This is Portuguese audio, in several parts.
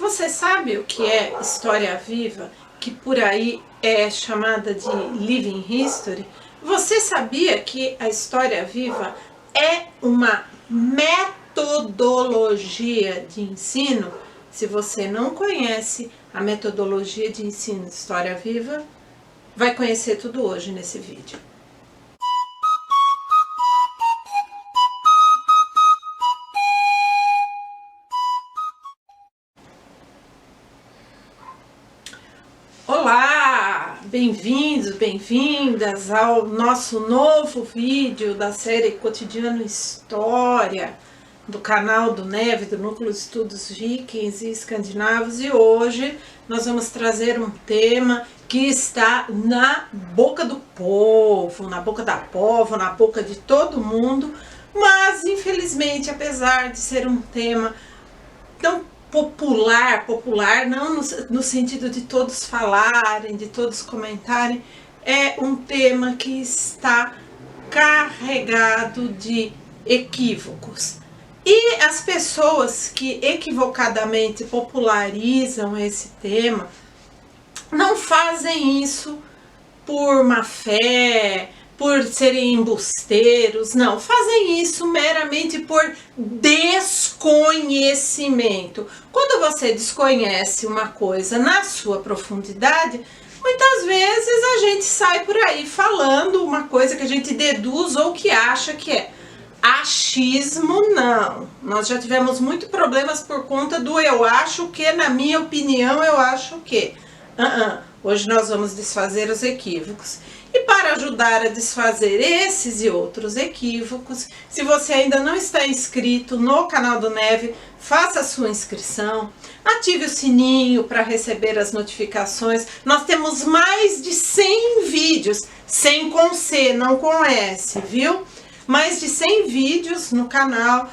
Você sabe o que é história viva, que por aí é chamada de living history? Você sabia que a história viva é uma metodologia de ensino? Se você não conhece a metodologia de ensino de história viva, vai conhecer tudo hoje nesse vídeo. Olá, bem-vindos, bem-vindas ao nosso novo vídeo da série Cotidiano História, do canal do Neve, do Núcleo de Estudos Vikings e Escandinavos. E hoje nós vamos trazer um tema que está na boca do povo, na boca da povo, na boca de todo mundo, mas infelizmente, apesar de ser um tema tão popular não no sentido de todos falarem, de todos comentarem, é um tema que está carregado de equívocos. E as pessoas que equivocadamente popularizam esse tema não fazem isso por má fé, por serem embusteiros, não, fazem isso meramente por desconhecimento. Quando você desconhece uma coisa na sua profundidade, muitas vezes a gente sai por aí falando uma coisa que a gente deduz ou que acha que é. Achismo não. Nós já tivemos muitos problemas por conta do eu acho que, na minha opinião, eu acho que. Hoje nós vamos desfazer os equívocos. E para ajudar a desfazer esses e outros equívocos, se você ainda não está inscrito no canal do Neve, faça a sua inscrição, ative o sininho para receber as notificações. Nós temos mais de 100 vídeos, 100 com C, não com S, viu? Mais de 100 vídeos no canal,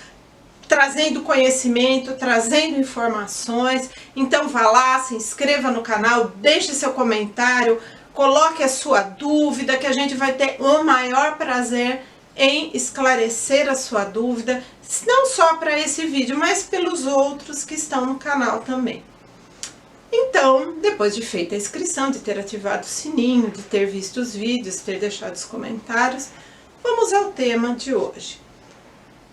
trazendo conhecimento, trazendo informações. Então vá lá, se inscreva no canal, deixe seu comentário, coloque a sua dúvida, que a gente vai ter o maior prazer em esclarecer a sua dúvida, não só para esse vídeo, mas pelos outros que estão no canal também. Então, depois de feita a inscrição, de ter ativado o sininho, de ter visto os vídeos, ter deixado os comentários, vamos ao tema de hoje.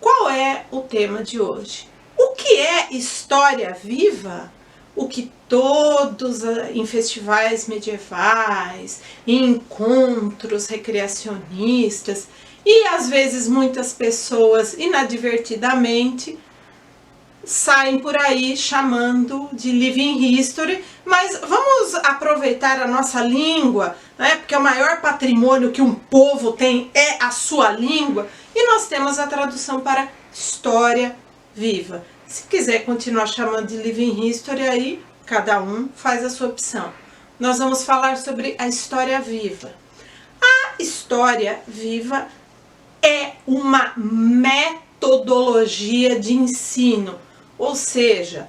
Qual é o tema de hoje? O que é história viva? O que todos em festivais medievais, em encontros recreacionistas e às vezes muitas pessoas inadvertidamente saem por aí chamando de living history, mas vamos aproveitar a nossa língua, né? Porque o maior patrimônio que um povo tem é a sua língua, e nós temos a tradução para história viva. Se quiser continuar chamando de living history, aí cada um faz a sua opção. Nós vamos falar sobre a história viva. A história viva é uma metodologia de ensino, ou seja,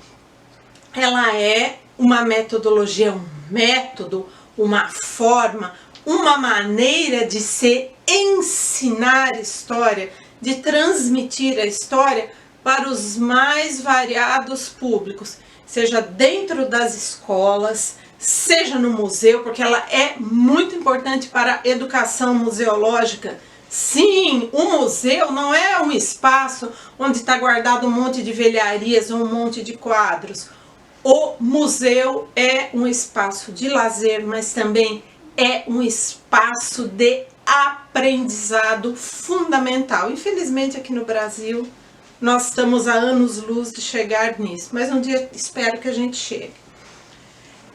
ela é uma metodologia, um método, uma forma, uma maneira de se ensinar história, de transmitir a história para os mais variados públicos, seja dentro das escolas, seja no museu, porque ela é muito importante para a educação museológica. Sim, o museu não é um espaço onde está guardado um monte de velharias ou um monte de quadros. O museu é um espaço de lazer, mas também é um espaço de aprendizado fundamental. Infelizmente aqui no Brasil nós estamos a anos-luz de chegar nisso, mas um dia espero que a gente chegue.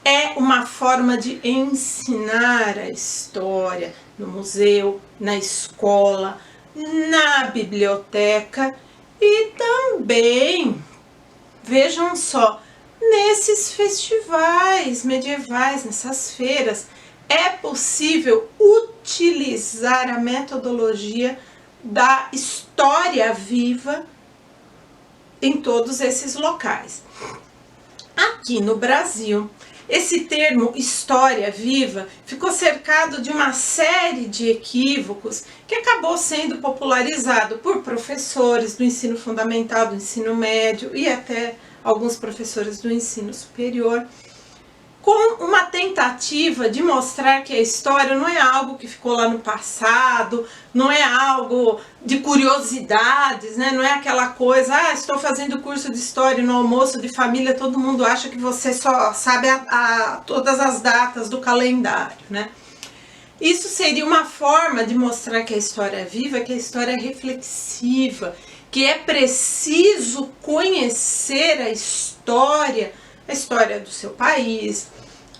É uma forma de ensinar a história no museu, na escola, na biblioteca e também, vejam só, nesses festivais medievais, nessas feiras, é possível utilizar a metodologia da história viva em todos esses locais. Aqui no Brasil, esse termo história viva ficou cercado de uma série de equívocos que acabou sendo popularizado por professores do ensino fundamental, do ensino médio e até alguns professores do ensino superior, com uma tentativa de mostrar que a história não é algo que ficou lá no passado, não é algo de curiosidades, né? Não é aquela coisa, estou fazendo curso de história no almoço de família, todo mundo acha que você só sabe todas as datas do calendário, né? Isso seria uma forma de mostrar que a história é viva, que a história é reflexiva, que é preciso conhecer a história do seu país,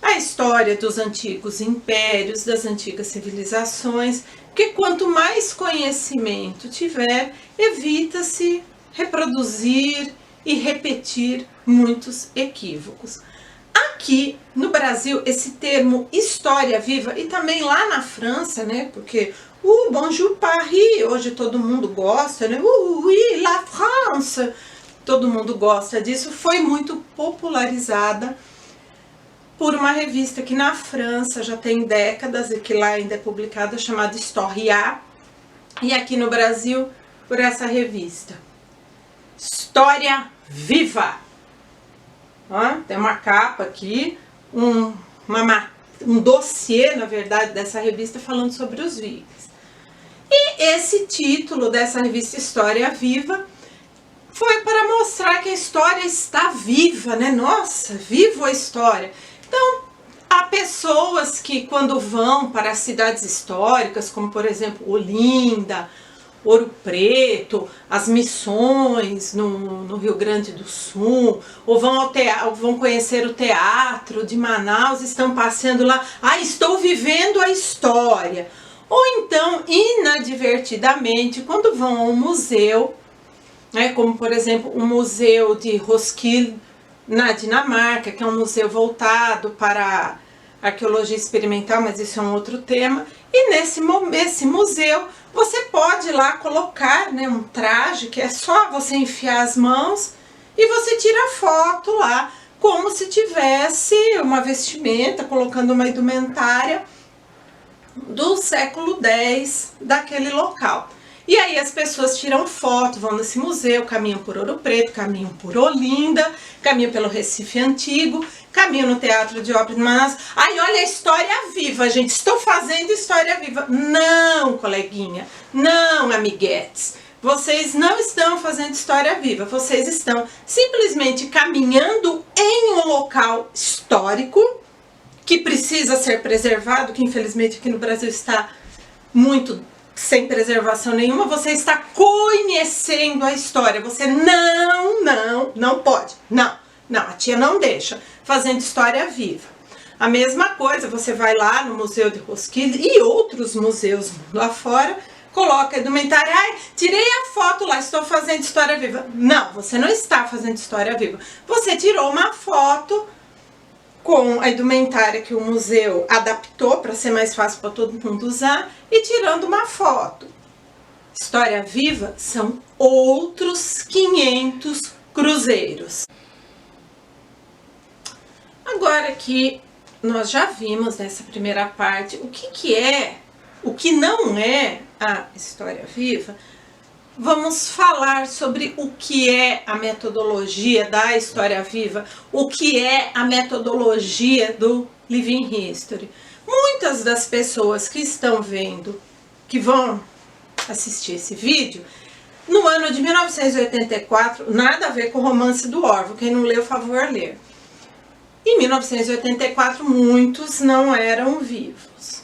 a história dos antigos impérios, das antigas civilizações, porque quanto mais conhecimento tiver, evita-se reproduzir e repetir muitos equívocos. Aqui no Brasil, esse termo história viva, e também lá na França, né, porque Bonjour Paris, hoje todo mundo gosta, né, oui, la France, todo mundo gosta disso, foi muito popularizada por uma revista que na França já tem décadas e que lá ainda é publicada, chamada Historia, e aqui no Brasil por essa revista. História Viva! Ó, tem uma capa aqui, um dossiê, na verdade, dessa revista falando sobre os vikings. E esse título dessa revista História Viva foi para mostrar que a história está viva, né? Nossa, viva a história! Então, há pessoas que quando vão para as cidades históricas, como por exemplo Olinda, Ouro Preto, as Missões no Rio Grande do Sul, ou vão conhecer o teatro de Manaus, estão passeando lá, estou vivendo a história. Ou então, inadvertidamente, quando vão ao museu, né, como por exemplo o Museu de Roskilde, na Dinamarca, que é um museu voltado para arqueologia experimental, mas isso é um outro tema. E nesse museu você pode ir lá colocar, né, um traje que é só você enfiar as mãos e você tira foto lá, como se tivesse uma vestimenta, colocando uma indumentária do século X daquele local. E aí as pessoas tiram foto, vão nesse museu, caminham por Ouro Preto, caminham por Olinda, caminham pelo Recife Antigo, caminham no Teatro de Ópera de Manaus. Olha a história viva, gente, estou fazendo história viva. Não, coleguinha, não, amiguetes. Vocês não estão fazendo história viva, vocês estão simplesmente caminhando em um local histórico que precisa ser preservado, que infelizmente aqui no Brasil está muito sem preservação nenhuma. Você está conhecendo a história. Você não pode. Não, a tia não deixa. Fazendo história viva. A mesma coisa, você vai lá no Museu de Roskilde e outros museus lá fora, coloca a indumentária, tirei a foto lá, estou fazendo história viva. Não, você não está fazendo história viva. Você tirou uma foto com a indumentária que o museu adaptou para ser mais fácil para todo mundo usar e tirando uma foto. História viva são outros 500 cruzeiros. Agora que nós já vimos nessa primeira parte o que não é a história viva, vamos falar sobre o que é a metodologia da história viva, o que é a metodologia do Living History. Muitas das pessoas que estão vendo, que vão assistir esse vídeo, no ano de 1984, nada a ver com o Romance do Orwell, quem não leu, favor ler. Em 1984, muitos não eram vivos,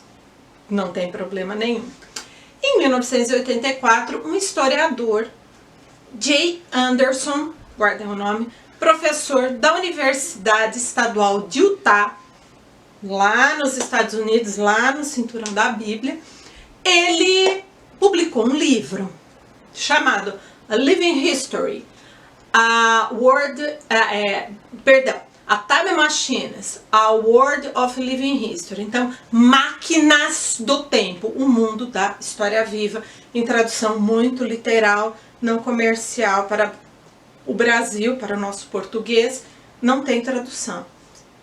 não tem problema nenhum. Em 1984, um historiador, Jay Anderson, guardem o nome, professor da Universidade Estadual de Utah, lá nos Estados Unidos, lá no Cinturão da Bíblia, ele publicou um livro chamado A Living History, A Time Machines, A World of Living History. Então, Máquinas do Tempo, o mundo da história viva, em tradução muito literal, não comercial para o Brasil, para o nosso português, não tem tradução,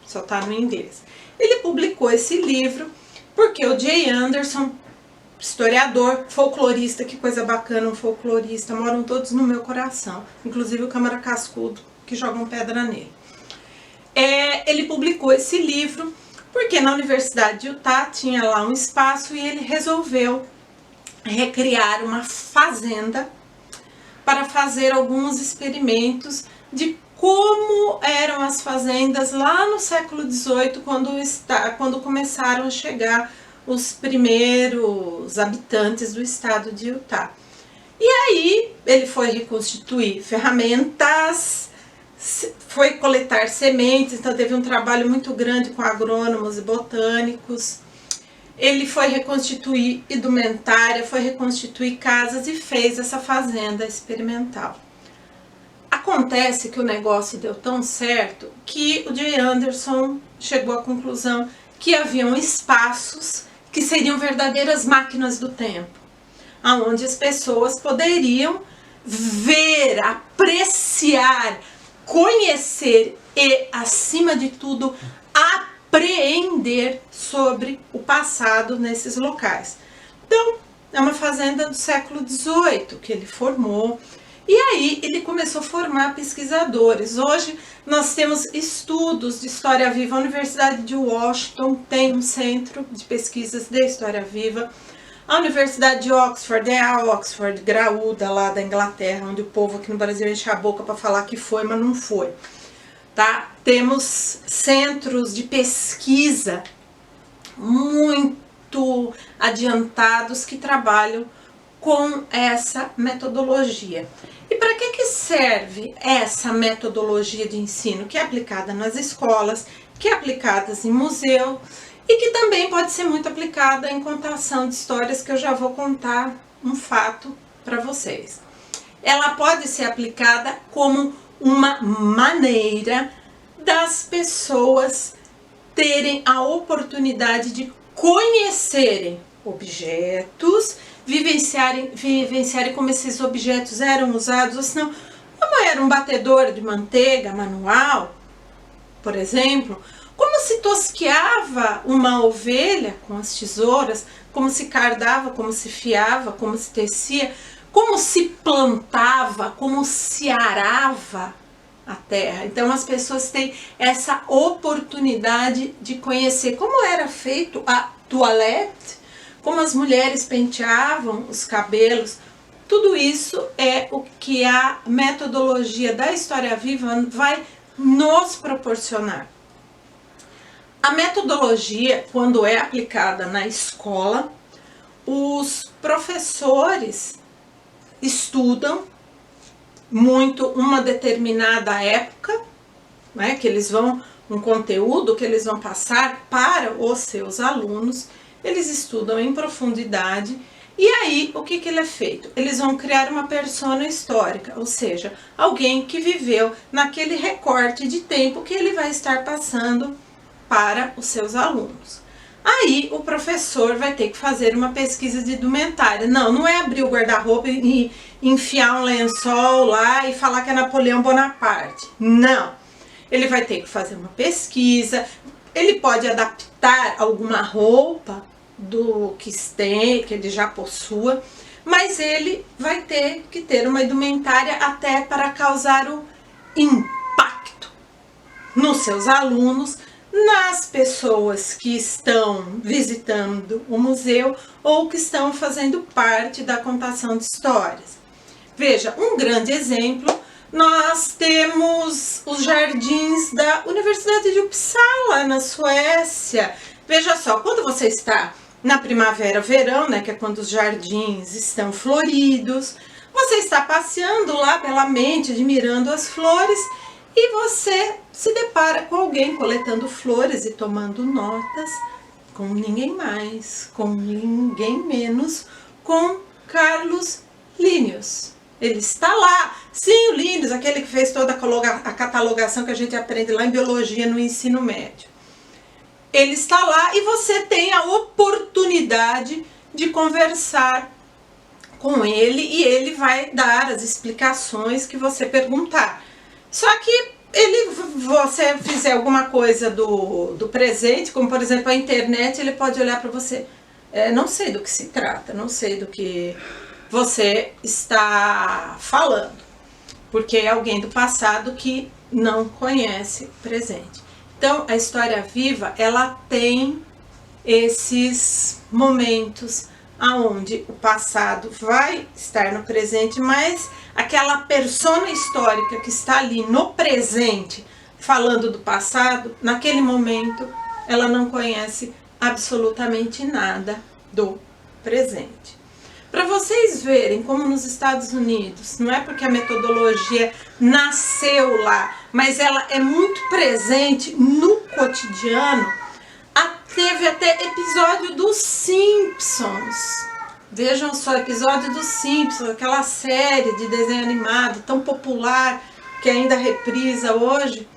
só está no inglês. Ele publicou esse livro porque o Jay Anderson, historiador, folclorista, que coisa bacana, um folclorista, moram todos no meu coração, inclusive o Câmara Cascudo, que jogam pedra nele. Ele publicou esse livro porque na Universidade de Utah tinha lá um espaço e ele resolveu recriar uma fazenda para fazer alguns experimentos de como eram as fazendas lá no século XVIII, quando começaram a chegar os primeiros habitantes do estado de Utah. E aí ele foi reconstituir ferramentas, foi coletar sementes, então teve um trabalho muito grande com agrônomos e botânicos. Ele foi reconstituir indumentária, foi reconstituir casas e fez essa fazenda experimental. Acontece que o negócio deu tão certo que o Jay Anderson chegou à conclusão que haviam espaços que seriam verdadeiras máquinas do tempo, onde as pessoas poderiam ver, apreciar, conhecer e, acima de tudo, apreender sobre o passado nesses locais. Então, é uma fazenda do século XVIII que ele formou. E aí ele começou a formar pesquisadores. Hoje nós temos estudos de história viva. A Universidade de Washington tem um centro de pesquisas de história viva. A Universidade de Oxford é a Oxford graúda lá da Inglaterra, onde o povo aqui no Brasil enche a boca para falar que foi, mas não foi. Tá? Temos centros de pesquisa muito adiantados que trabalham com essa metodologia. E para que serve essa metodologia de ensino que é aplicada nas escolas, que é aplicada em museu e que também pode ser muito aplicada em contação de histórias, que eu já vou contar um fato para vocês. Ela pode ser aplicada como uma maneira das pessoas terem a oportunidade de conhecerem objetos, vivenciarem como esses objetos eram usados, ou senão, como era um batedor de manteiga manual, por exemplo, como se tosqueava uma ovelha com as tesouras, como se cardava, como se fiava, como se tecia, como se plantava, como se arava a terra. Então as pessoas têm essa oportunidade de conhecer como era feito a toilette, como as mulheres penteavam os cabelos. Tudo isso é o que a metodologia da história viva vai nos proporcionar. A metodologia, quando é aplicada na escola, os professores estudam muito uma determinada época, né, que eles vão, um conteúdo que eles vão passar para os seus alunos. Eles estudam em profundidade e aí o que ele é feito? Eles vão criar uma persona histórica, ou seja, alguém que viveu naquele recorte de tempo que ele vai estar passando para os seus alunos. Aí o professor vai ter que fazer uma pesquisa de indumentária. Não é abrir o guarda-roupa e enfiar um lençol lá e falar que é Napoleão Bonaparte. Não. Ele vai ter que fazer uma pesquisa, ele pode adaptar alguma roupa do que tem, que ele já possua, mas ele vai ter que ter uma indumentária até para causar o impacto nos seus alunos, nas pessoas que estão visitando o museu ou que estão fazendo parte da contação de histórias. Veja, um grande exemplo, nós temos os jardins da Universidade de Uppsala, na Suécia. Veja só, quando você está na primavera, verão, né, que é quando os jardins estão floridos, você está passeando lá belamente, admirando as flores, e você se depara com alguém coletando flores e tomando notas, com ninguém mais, com ninguém menos, com Carlos Linnaeus. Ele está lá, sim, o Linnaeus, aquele que fez toda a catalogação que a gente aprende lá em biologia no ensino médio. Ele está lá e você tem a oportunidade de conversar com ele e ele vai dar as explicações que você perguntar. Só que você fizer alguma coisa do presente, como por exemplo a internet, ele pode olhar para você, não sei do que se trata, não sei do que você está falando. porque é alguém do passado que não conhece o presente. Então, a história viva, ela tem esses momentos aonde o passado vai estar no presente, mas aquela persona histórica que está ali no presente, falando do passado, naquele momento, ela não conhece absolutamente nada do presente. Para vocês verem como nos Estados Unidos, não é porque a metodologia nasceu lá, mas ela é muito presente no cotidiano. Teve até episódio dos Simpsons. Vejam só, episódio dos Simpsons, aquela série de desenho animado tão popular que ainda reprisa hoje.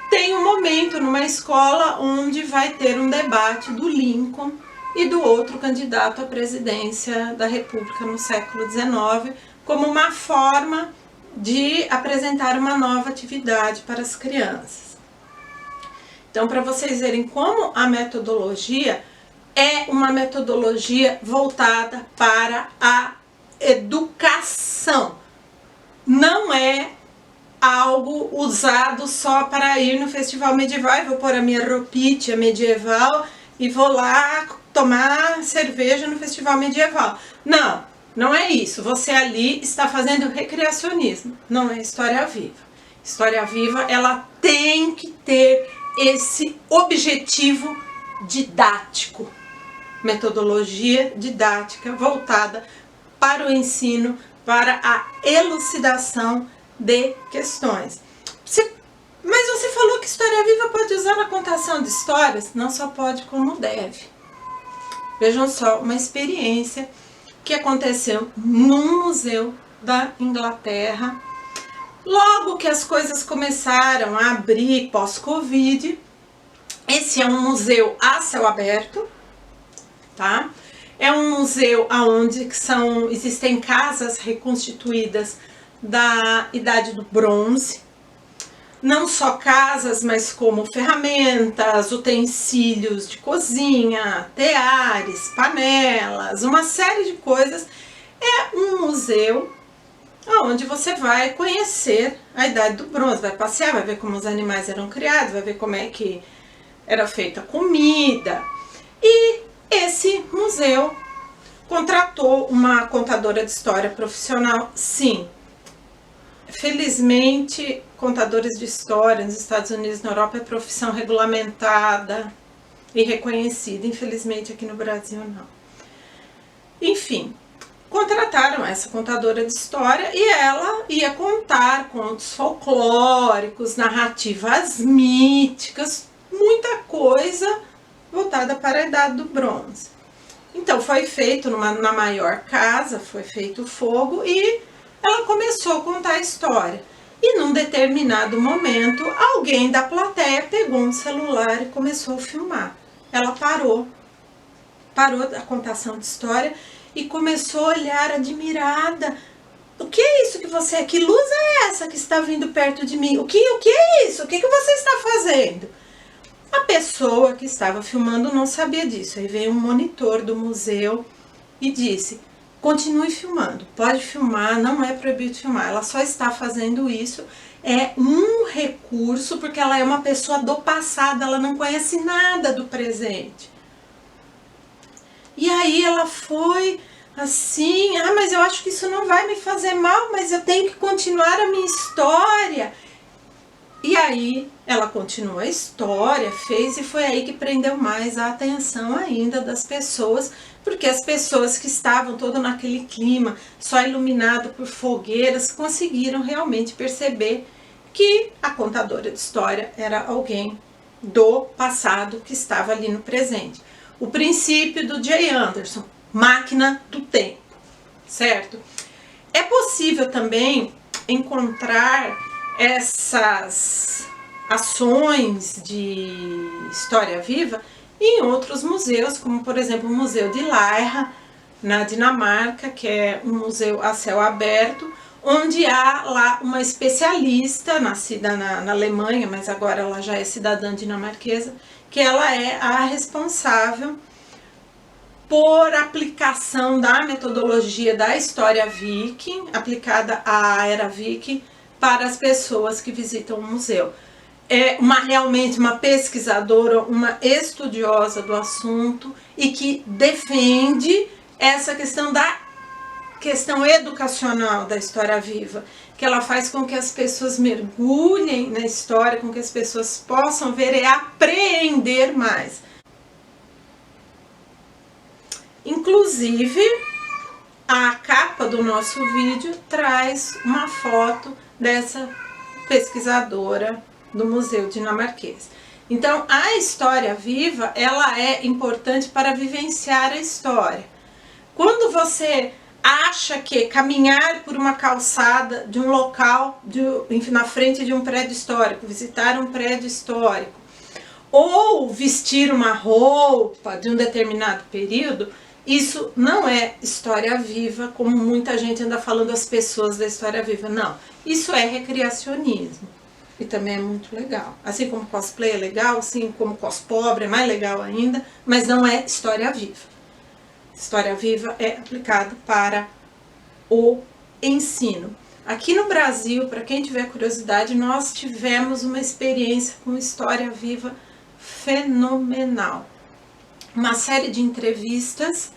Tem um momento numa escola onde vai ter um debate do Lincoln e do outro candidato à presidência da República no século XIX, como uma forma de apresentar uma nova atividade para as crianças. Então, para vocês verem como a metodologia é uma metodologia voltada para a educação. Não é algo usado só para ir no festival medieval, vou pôr a minha roupinha medieval e vou lá tomar cerveja no festival medieval. Não, não é isso. Você ali está fazendo recreacionismo, não é história viva. História viva, ela tem que ter esse objetivo didático, metodologia didática voltada para o ensino, para a elucidação de questões. Mas você falou que história viva pode usar na contação de histórias? Não só pode, como deve. Vejam só, uma experiência que aconteceu num museu da Inglaterra. Logo que as coisas começaram a abrir pós-Covid, esse é um museu a céu aberto, tá? É um museu onde existem casas reconstituídas da Idade do Bronze. Não só casas, mas como ferramentas, utensílios de cozinha, teares, panelas, uma série de coisas. É um museu onde você vai conhecer a Idade do Bronze, vai passear, vai ver como os animais eram criados, vai ver como é que era feita a comida. E esse museu contratou uma contadora de história profissional, sim. Felizmente, contadores de história nos Estados Unidos e na Europa é profissão regulamentada e reconhecida. Infelizmente, aqui no Brasil, não. Enfim, contrataram essa contadora de história e ela ia contar contos folclóricos, narrativas míticas, muita coisa voltada para a Idade do Bronze. Então, foi feito na maior casa, foi feito o fogo e ela começou a contar a história. E num determinado momento, alguém da plateia pegou um celular e começou a filmar. Ela parou a contação de história e começou a olhar admirada. O que é isso que você... Que luz é essa que está vindo perto de mim? O que é isso? O que você está fazendo? A pessoa que estava filmando não sabia disso. Aí veio um monitor do museu e disse: continue filmando, pode filmar, não é proibido filmar. Ela só está fazendo isso, é um recurso, porque ela é uma pessoa do passado, ela não conhece nada do presente. E aí ela foi assim: ah, mas eu acho que isso não vai me fazer mal, mas eu tenho que continuar a minha história. E aí ela continuou a história, fez, e foi aí que prendeu mais a atenção ainda das pessoas, porque as pessoas que estavam todo naquele clima, só iluminado por fogueiras, conseguiram realmente perceber que a contadora de história era alguém do passado que estava ali no presente. O princípio do Jay Anderson, máquina do tempo, certo? É possível também encontrar essas ações de história viva em outros museus, como por exemplo o Museu de Lejre, na Dinamarca, que é um museu a céu aberto, onde há lá uma especialista, nascida na Alemanha, mas agora ela já é cidadã dinamarquesa, que ela é a responsável por aplicação da metodologia da história viking, aplicada à era viking, para as pessoas que visitam o museu. É realmente uma pesquisadora, uma estudiosa do assunto e que defende essa questão educacional da história viva, que ela faz com que as pessoas mergulhem na história, com que as pessoas possam ver e apreender mais. Inclusive, a capa do nosso vídeo traz uma foto dessa pesquisadora do Museu Dinamarquês. Então, a história viva, ela é importante para vivenciar a história. Quando você acha que caminhar por uma calçada de um local, na frente de um prédio histórico, visitar um prédio histórico, ou vestir uma roupa de um determinado período, isso não é história viva, como muita gente anda falando as pessoas da história viva. Não, isso é recreacionismo. E também é muito legal. Assim como cosplay é legal, assim como cospobre é mais legal ainda, mas não é história viva. História viva é aplicado para o ensino. Aqui no Brasil, para quem tiver curiosidade, nós tivemos uma experiência com história viva fenomenal. Uma série de entrevistas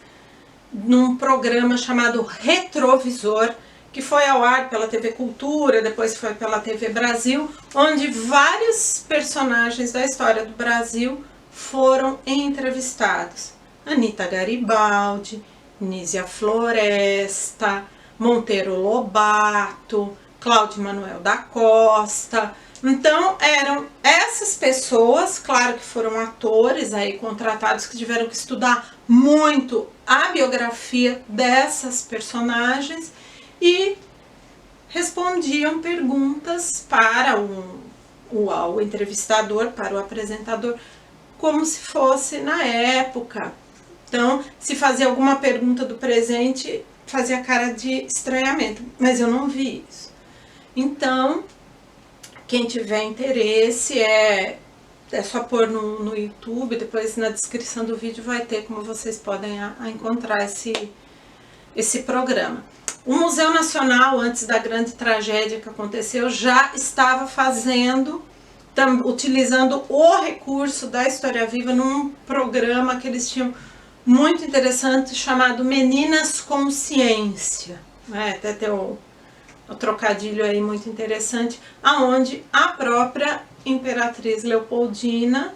num programa chamado Retrovisor, que foi ao ar pela TV Cultura, depois foi pela TV Brasil, onde vários personagens da história do Brasil foram entrevistados. Anita Garibaldi, Nízia Floresta, Monteiro Lobato, Cláudio Manuel da Costa. Então eram essas pessoas, claro que foram atores aí contratados que tiveram que estudar muito a biografia dessas personagens e respondiam perguntas para o entrevistador, para o apresentador, como se fosse na época. Então, se fazia alguma pergunta do presente, fazia cara de estranhamento, mas eu não vi isso. Então, quem tiver interesse, é só pôr no YouTube, depois na descrição do vídeo vai ter como vocês podem encontrar esse programa. O Museu Nacional, antes da grande tragédia que aconteceu, já estava utilizando o recurso da História Viva num programa que eles tinham muito interessante, chamado Meninas com Ciência. Até tem o trocadilho aí muito interessante, aonde a própria Imperatriz Leopoldina,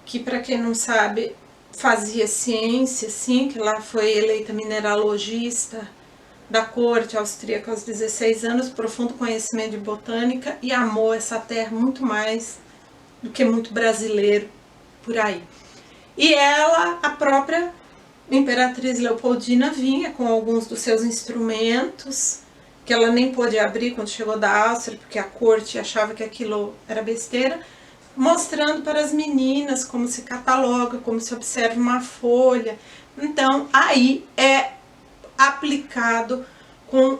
que para quem não sabe, fazia ciência, sim, que ela foi eleita mineralogista da corte austríaca aos 16 anos, profundo conhecimento de botânica e amou essa terra muito mais do que muito brasileiro por aí. E ela, a própria Imperatriz Leopoldina, vinha com alguns dos seus instrumentos, que ela nem pôde abrir quando chegou da Áustria, porque a corte achava que aquilo era besteira, mostrando para as meninas como se cataloga, como se observa uma folha. Então, aí é aplicado com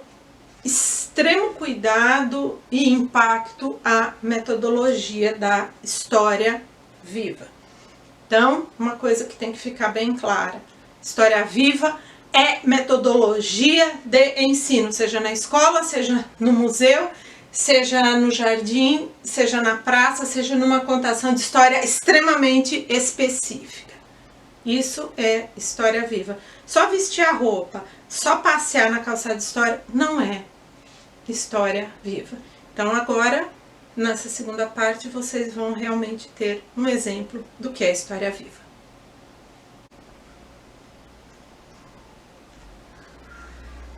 extremo cuidado e impacto a metodologia da história viva. Então, uma coisa que tem que ficar bem clara: história viva é metodologia de ensino, seja na escola, seja no museu, seja no jardim, seja na praça, seja numa contação de história extremamente específica. Isso é história viva. Só vestir a roupa, só passear na calçada de história não é história viva. Então agora, nessa segunda parte, vocês vão realmente ter um exemplo do que é história viva.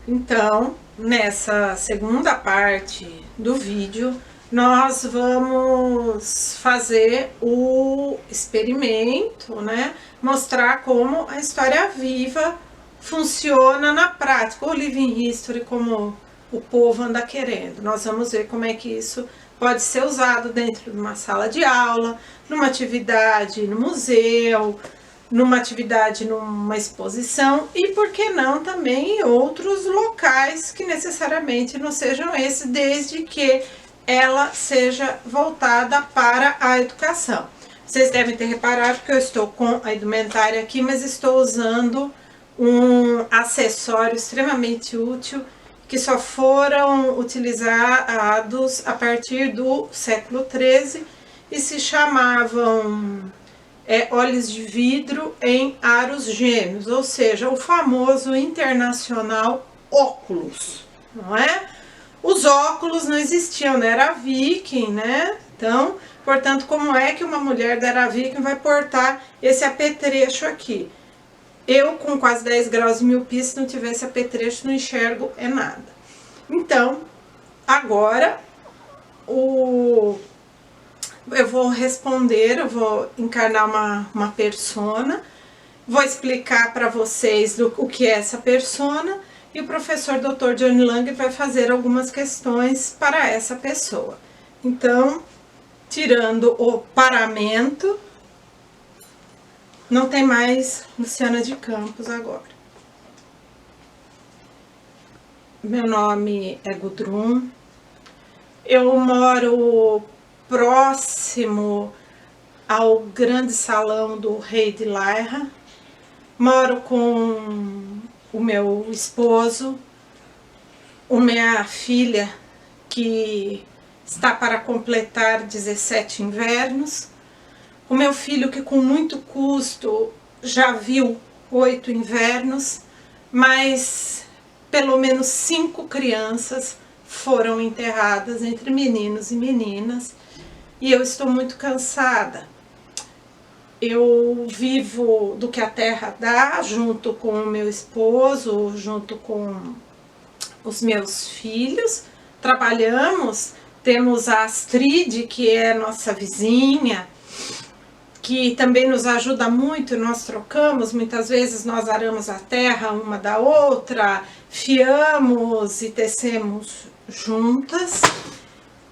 Então, nessa segunda parte do vídeo, nós vamos fazer o experimento, né? Mostrar como a história viva funciona na prática, o Living History, como o povo anda querendo. Nós vamos ver como é que isso pode ser usado dentro de uma sala de aula, numa atividade no museu, numa atividade numa exposição e, por que não, também em outros locais que necessariamente não sejam esses, desde que ela seja voltada para a educação. Vocês devem ter reparado que eu estou com a indumentária aqui, mas estou usando um acessório extremamente útil que só foram utilizados a partir do século XIII e se chamavam óleos de vidro em aros gêmeos, ou seja, o famoso internacional óculos, não é? Os óculos não existiam, né? Era viking, né? Então, portanto, como é que uma mulher da era viking vai portar esse apetrecho aqui? Eu, com quase 10 graus de miopia, se não tivesse apetrecho, não enxergo nada. Então, agora, eu vou responder, eu vou encarnar uma persona, vou explicar para vocês o que é essa persona, e o professor Dr. Johnny Lang vai fazer algumas questões para essa pessoa. Então, tirando o paramento, não tem mais Luciana de Campos agora. Meu nome é Gudrun, eu moro próximo ao grande salão do rei de Laira, moro com o meu esposo, minha filha que está para completar 17 invernos, o meu filho que com muito custo já viu 8 invernos, mas pelo menos 5 crianças foram enterradas entre meninos e meninas, e eu estou muito cansada. Eu vivo do que a terra dá, junto com o meu esposo, junto com os meus filhos, trabalhamos, temos a Astrid, que é nossa vizinha, que também nos ajuda muito, nós trocamos, muitas vezes nós aramos a terra uma da outra, fiamos e tecemos juntas,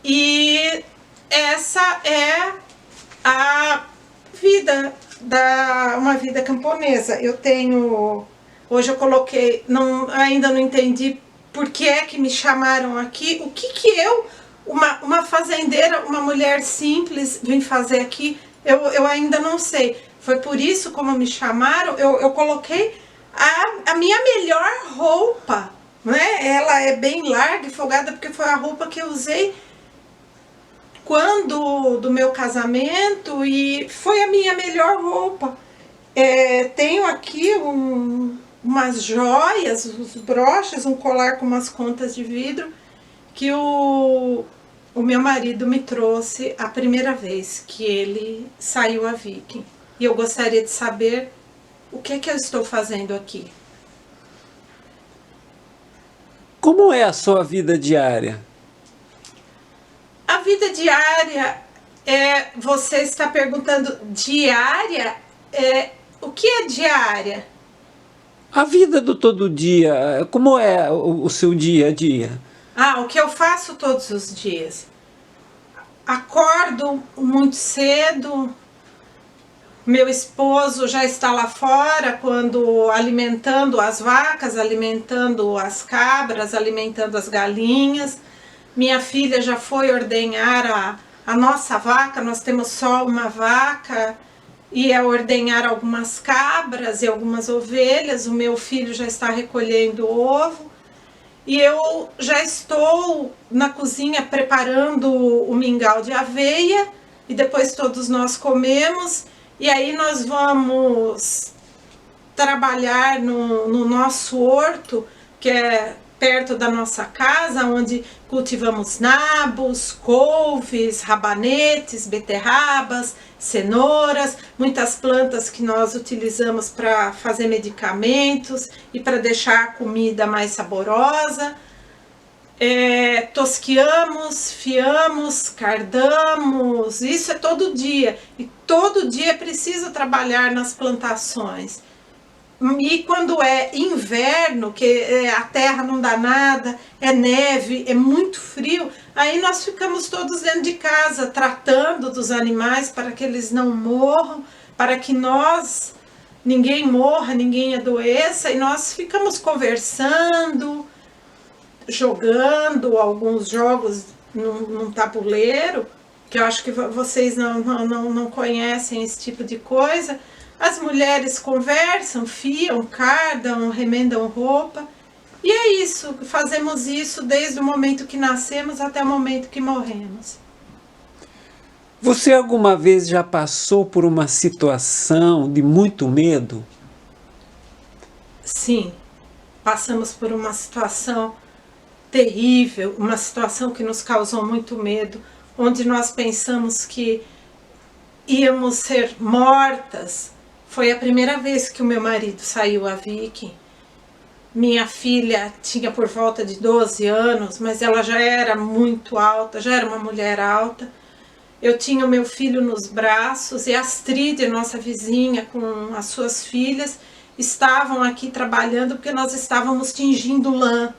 e essa é a vida, uma vida camponesa. Eu tenho, hoje eu coloquei, ainda não entendi por que é que me chamaram aqui, o que eu, uma fazendeira, uma mulher simples, vim fazer aqui. Eu ainda não sei. Foi por isso como me chamaram. Eu coloquei a minha melhor roupa, né? Ela é bem larga e folgada porque foi a roupa que eu usei quando do meu casamento e foi a minha melhor roupa. Tenho aqui umas joias, os broches, um colar com umas contas de vidro que o meu marido me trouxe a primeira vez que ele saiu a Viking. E eu gostaria de saber o que é que eu estou fazendo aqui. Como é a sua vida diária? A vida diária, você está perguntando diária? O que é diária? A vida do todo dia, como é o seu dia a dia? O que eu faço todos os dias? Acordo muito cedo, meu esposo já está lá fora alimentando as vacas, alimentando as cabras, alimentando as galinhas. Minha filha já foi ordenhar a nossa vaca, nós temos só uma vaca, e ordenhar algumas cabras e algumas ovelhas. O meu filho já está recolhendo ovo. E eu já estou na cozinha preparando o mingau de aveia e depois todos nós comemos. E aí nós vamos trabalhar no nosso horto, que é perto da nossa casa, onde cultivamos nabos, couves, rabanetes, beterrabas, cenouras, muitas plantas que nós utilizamos para fazer medicamentos e para deixar a comida mais saborosa. Tosquiamos, fiamos, cardamos, isso é todo dia. E todo dia é preciso trabalhar nas plantações. E quando é inverno, que a terra não dá nada, é neve, é muito frio, aí nós ficamos todos dentro de casa, tratando dos animais para que eles não morram, para que ninguém morra, ninguém adoeça, e nós ficamos conversando, jogando alguns jogos num tabuleiro, que eu acho que vocês não conhecem esse tipo de coisa. As mulheres conversam, fiam, cardam, remendam roupa. E é isso, fazemos isso desde o momento que nascemos até o momento que morremos. Você alguma vez já passou por uma situação de muito medo? Sim, passamos por uma situação terrível, uma situação que nos causou muito medo, onde nós pensamos que íamos ser mortas. Foi a primeira vez que o meu marido saiu a Viking. Minha filha tinha por volta de 12 anos, mas ela já era muito alta, já era uma mulher alta. Eu tinha o meu filho nos braços e a Astrid, nossa vizinha, com as suas filhas, estavam aqui trabalhando porque nós estávamos tingindo lã.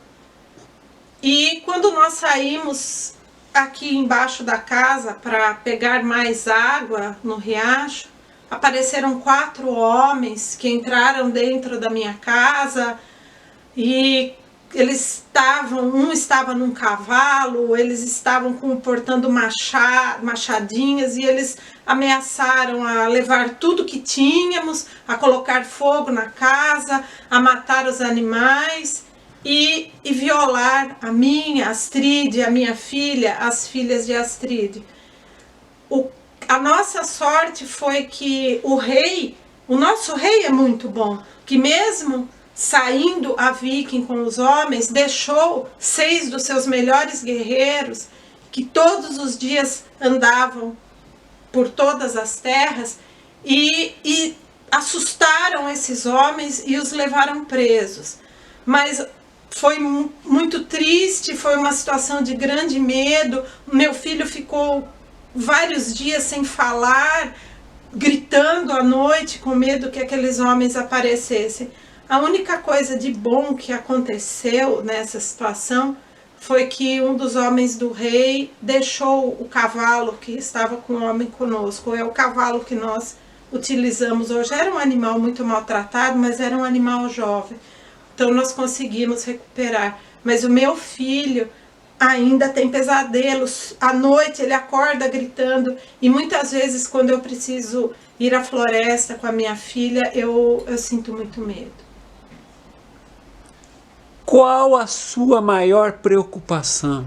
E quando nós saímos aqui embaixo da casa para pegar mais água no riacho, apareceram 4 homens que entraram dentro da minha casa e eles estavam, um estava num cavalo, eles estavam portando machadinhas e eles ameaçaram a levar tudo que tínhamos, a colocar fogo na casa, a matar os animais e violar a minha, Astrid, a minha filha, as filhas de Astrid. A nossa sorte foi que o nosso rei é muito bom, que mesmo saindo a Viking com os homens, deixou 6 dos seus melhores guerreiros, que todos os dias andavam por todas as terras, e assustaram esses homens e os levaram presos. Mas foi muito triste, foi uma situação de grande medo. Meu filho ficou vários dias sem falar, gritando à noite, com medo que aqueles homens aparecessem. A única coisa de bom que aconteceu nessa situação foi que um dos homens do rei deixou o cavalo que estava com o homem conosco. É o cavalo que nós utilizamos hoje. Era um animal muito maltratado, mas era um animal jovem. Então nós conseguimos recuperar. Mas o meu filho ainda tem pesadelos. À noite ele acorda gritando. E muitas vezes quando eu preciso ir à floresta com a minha filha, eu sinto muito medo. Qual a sua maior preocupação?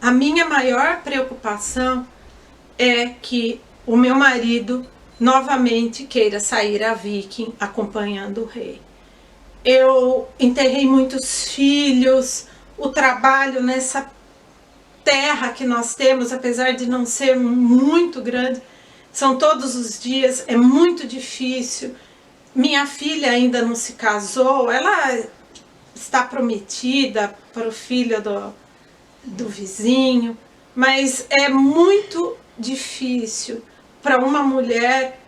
A minha maior preocupação é que o meu marido novamente queira sair a Viking acompanhando o rei. Eu enterrei muitos filhos, o trabalho nessa terra que nós temos, apesar de não ser muito grande, são todos os dias, é muito difícil. Minha filha ainda não se casou, ela está prometida para o filho do vizinho, mas é muito difícil para uma mulher,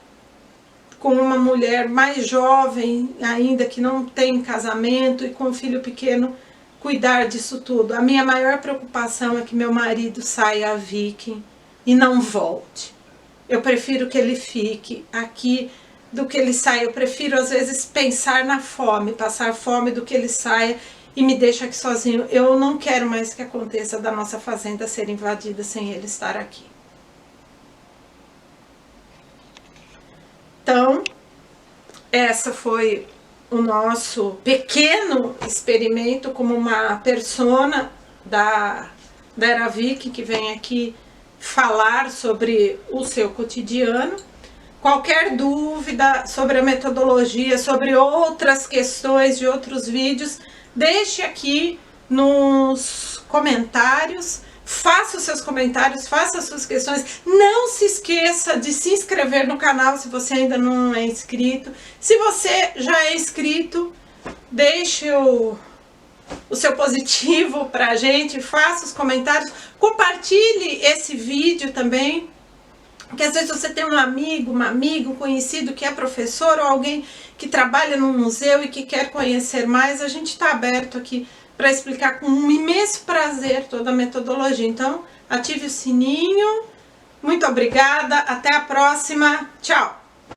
com uma mulher mais jovem ainda, que não tem casamento e com um filho pequeno, cuidar disso tudo. A minha maior preocupação é que meu marido saia a Viking e não volte. Eu prefiro que ele fique aqui do que ele saia. Eu prefiro às vezes pensar na fome, passar fome, do que ele saia e me deixa aqui sozinho. Eu não quero mais que aconteça da nossa fazenda ser invadida sem ele estar aqui. Então, essa foi o nosso pequeno experimento como uma persona da Era Viking, que vem aqui falar sobre o seu cotidiano. Qualquer dúvida sobre a metodologia, sobre outras questões de outros vídeos, deixe aqui nos comentários. Faça os seus comentários, faça as suas questões. Não se esqueça de se inscrever no canal se você ainda não é inscrito. Se você já é inscrito, deixe o seu positivo pra gente, faça os comentários, compartilhe esse vídeo também, porque às vezes você tem um amigo, um conhecido que é professor ou alguém que trabalha num museu e que quer conhecer mais. A gente está aberto aqui para explicar com um imenso prazer toda a metodologia. Então, ative o sininho. Muito obrigada. Até a próxima. Tchau!